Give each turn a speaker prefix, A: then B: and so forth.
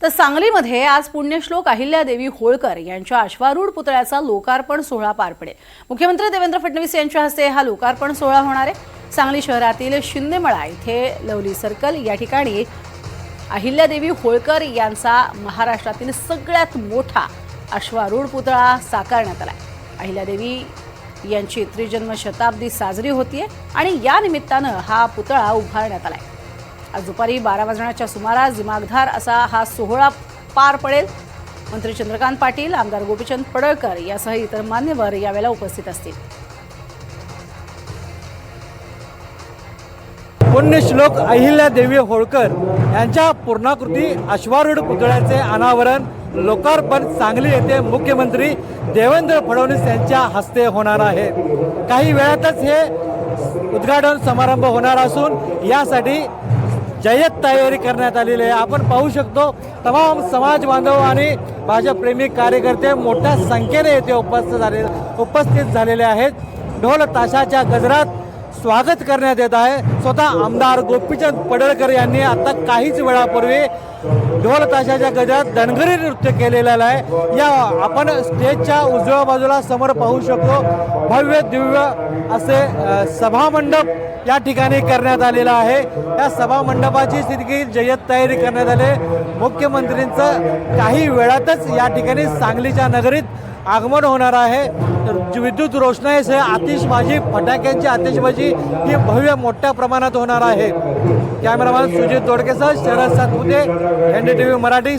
A: तर सांगलीमध्ये आज पुण्यश्लोक अहिल्यादेवी होळकर यांच्या अश्वारूढ पुतळ्याचा लोकार्पण सोहळा पार पडेल। मुख्यमंत्री देवेंद्र फडणवीस यांच्या हस्ते हा लोकार्पण सोहळा होणार आहे। सांगली शहरातील शिंदेमळा इथे लवली सर्कल या ठिकाणी अहिल्यादेवी होळकर यांचा महाराष्ट्रातील सगळ्यात मोठा अश्वारूढ पुतळा साकारण्यात आला आहे। अहिल्यादेवी यांची त्रिजन्म शताब्दी साजरी होतीये आणि या निमित्तानं हा पुतळा उभारण्यात आला आहे। आज दुपारी 12 वाजण्याच्या सुमारास दिमागदार असा हा सोहळा पार पडेल। मंत्री चंद्रकांत पाटील, आमदार गोपीचंद पडळकर यासह इतर मान्यवर यावेळेला उपस्थित असतील।
B: पुण्यश्लोक अहिल्यादेवी होळकर यांच्या पूर्णाकृती अश्वारूढ पुतळ्याचे अनावरण लोकार्पण सांगली येथे मुख्यमंत्री देवेंद्र फडणवीस यांच्या हस्ते होणार आहे। काही वेळातच हे उद्घाटन समारंभ होणार असून यासाठी जय्यत तयारी करण्यात आलेली आहे। आपण पाहू शकतो तमाम समाज बांधव आणि भाजपप्रेमी कार्यकर्ते मोठ्या संख्येने येथे उपस्थित झालेले आहेत। ढोल ताशाच्या गजरात स्वागत करण्यात येत आहे। स्वतः आमदार गोपीचंद पडळकर यांनी आता काहीच वेळापूर्वी ढोल ताशाच्या गजरात दणगरी नृत्य केलेलं आहे। या आपण स्टेजच्या उजव्या बाजूला समोर पाहू शकतो भव्य दिव्य असे सभामंडप या ठिकाणी करण्यात आलेला आहे। या सभामंडपाची स्थिती जय्यत तयारी करण्यात आली। मुख्यमंत्रींचं काही वेळातच या ठिकाणी सांगलीच्या नगरीत आगमन होणार आहे। तर विद्युत रोषणाईसह आतिषबाजी, फटाक्यांची आतिषबाजी ही भव्य मोठ्या प्रमाणात होणार आहे। कॅमेरामॅन सुजित दोडकेसह शरद सातपुते, NDTV मराठी।